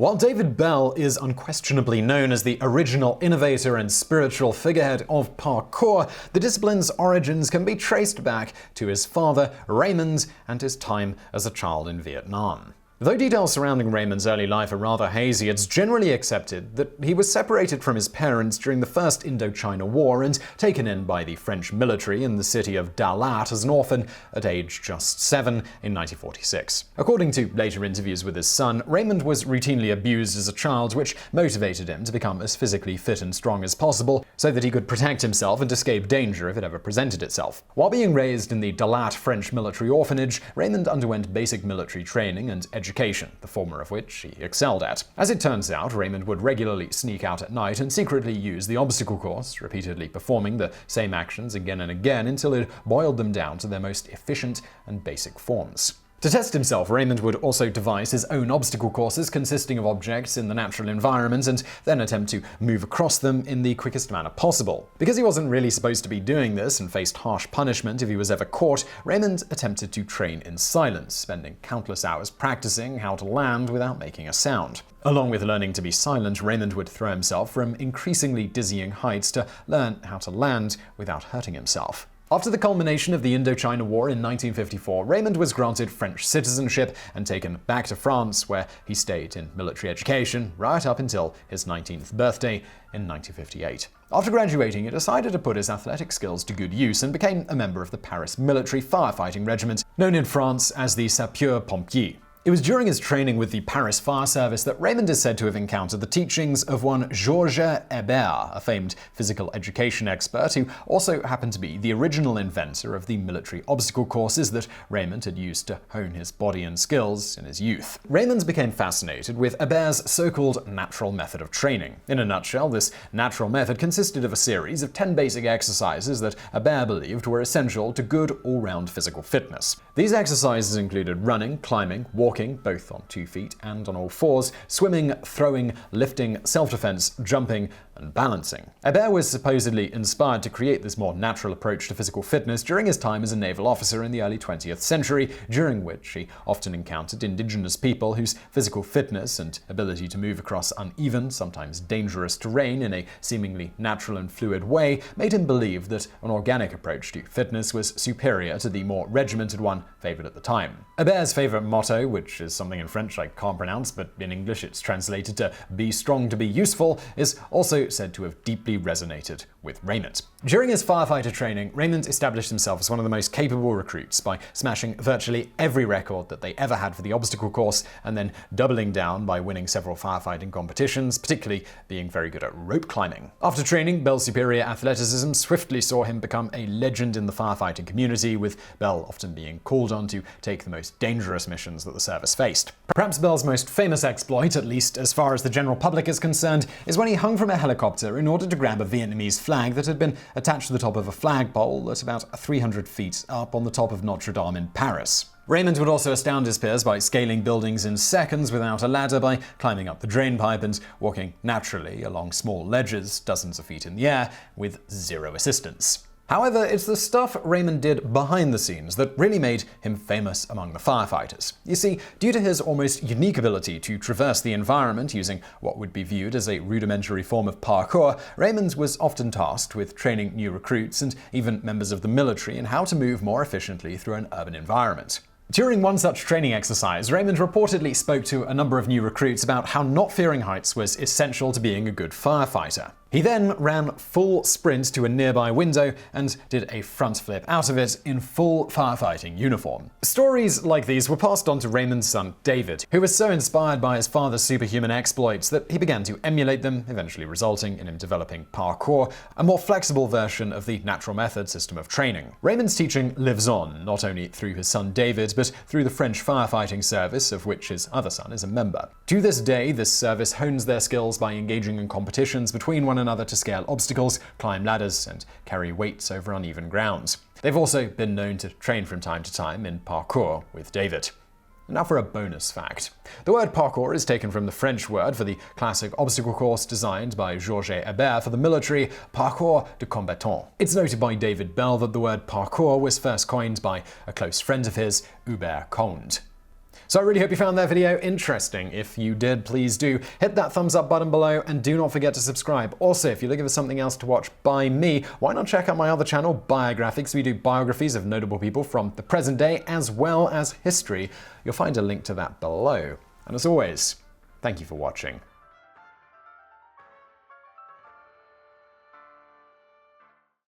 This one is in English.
While David Belle is unquestionably known as the original innovator and spiritual figurehead of parkour, the discipline's origins can be traced back to his father, Raymond, and his time as a child in Vietnam. Though details surrounding Raymond's early life are rather hazy, it's generally accepted that he was separated from his parents during the First Indochina War and taken in by the French military in the city of Dalat as an orphan at age just 7 in 1946. According to later interviews with his son, Raymond was routinely abused as a child, which motivated him to become as physically fit and strong as possible so that he could protect himself and escape danger if it ever presented itself. While being raised in the Dalat French military orphanage, Raymond underwent basic military training and education, the former of which he excelled at. As it turns out, Raymond would regularly sneak out at night and secretly use the obstacle course, repeatedly performing the same actions again and again until it boiled them down to their most efficient and basic forms. To test himself, Raymond would also devise his own obstacle courses consisting of objects in the natural environment and then attempt to move across them in the quickest manner possible. Because he wasn't really supposed to be doing this and faced harsh punishment if he was ever caught, Raymond attempted to train in silence, spending countless hours practicing how to land without making a sound. Along with learning to be silent, Raymond would throw himself from increasingly dizzying heights to learn how to land without hurting himself. After the culmination of the Indochina War in 1954, Raymond was granted French citizenship and taken back to France, where he stayed in military education right up until his 19th birthday in 1958. After graduating, he decided to put his athletic skills to good use and became a member of the Paris military firefighting regiment, known in France as the Sapeurs-Pompiers. It was during his training with the Paris Fire Service that Raymond is said to have encountered the teachings of one Georges Hébert, a famed physical education expert who also happened to be the original inventor of the military obstacle courses that Raymond had used to hone his body and skills in his youth. Raymond became fascinated with Hébert's so-called natural method of training. In a nutshell, this natural method consisted of a series of 10 basic exercises that Hébert believed were essential to good all-round physical fitness. These exercises included running, climbing, walking, both on 2 feet and on all fours, swimming, throwing, lifting, self-defense, jumping, and balancing. Hébert was supposedly inspired to create this more natural approach to physical fitness during his time as a naval officer in the early 20th century, during which he often encountered indigenous people whose physical fitness and ability to move across uneven, sometimes dangerous terrain in a seemingly natural and fluid way made him believe that an organic approach to fitness was superior to the more regimented one favored at the time. Hébert's favorite motto, which is something in French I can't pronounce, but in English it's translated to "be strong to be useful," is also said to have deeply resonated with Raymond. During his firefighter training, Raymond established himself as one of the most capable recruits by smashing virtually every record that they ever had for the obstacle course, and then doubling down by winning several firefighting competitions, particularly being very good at rope climbing. After training, Bell's superior athleticism swiftly saw him become a legend in the firefighting community, with Bell often being called on to take the most dangerous missions that the service faced. Perhaps Bell's most famous exploit, at least as far as the general public is concerned, is when he hung from a helicopter in order to grab a Vietnamese flag that had been attached to the top of a flagpole at about 300 feet up on the top of Notre Dame in Paris. Raymond would also astound his peers by scaling buildings in seconds without a ladder, by climbing up the drainpipe and walking naturally along small ledges dozens of feet in the air with zero assistance. However, it's the stuff Raymond did behind the scenes that really made him famous among the firefighters. You see, due to his almost unique ability to traverse the environment using what would be viewed as a rudimentary form of parkour, Raymond was often tasked with training new recruits and even members of the military in how to move more efficiently through an urban environment. During one such training exercise, Raymond reportedly spoke to a number of new recruits about how not fearing heights was essential to being a good firefighter. He then ran full sprint to a nearby window and did a front flip out of it in full firefighting uniform. Stories like these were passed on to Raymond's son David, who was so inspired by his father's superhuman exploits that he began to emulate them, eventually resulting in him developing parkour, a more flexible version of the natural method system of training. Raymond's teaching lives on, not only through his son David, but through the French firefighting service, of which his other son is a member. To this day, this service hones their skills by engaging in competitions between one another to scale obstacles, climb ladders, and carry weights over uneven grounds. They've also been known to train from time to time in parkour with David. Now for a bonus fact. The word parkour is taken from the French word for the classic obstacle course designed by Georges Hébert for the military, parcours de combattant. It's noted by David Belle that the word parkour was first coined by a close friend of his, Hubert Conde. So I really hope you found that video interesting. If you did, please do hit that thumbs up button below and do not forget to subscribe. Also, if you're looking for something else to watch by me, why not check out my other channel, Biographics? We do biographies of notable people from the present day as well as history. You'll find a link to that below. And as always, thank you for watching.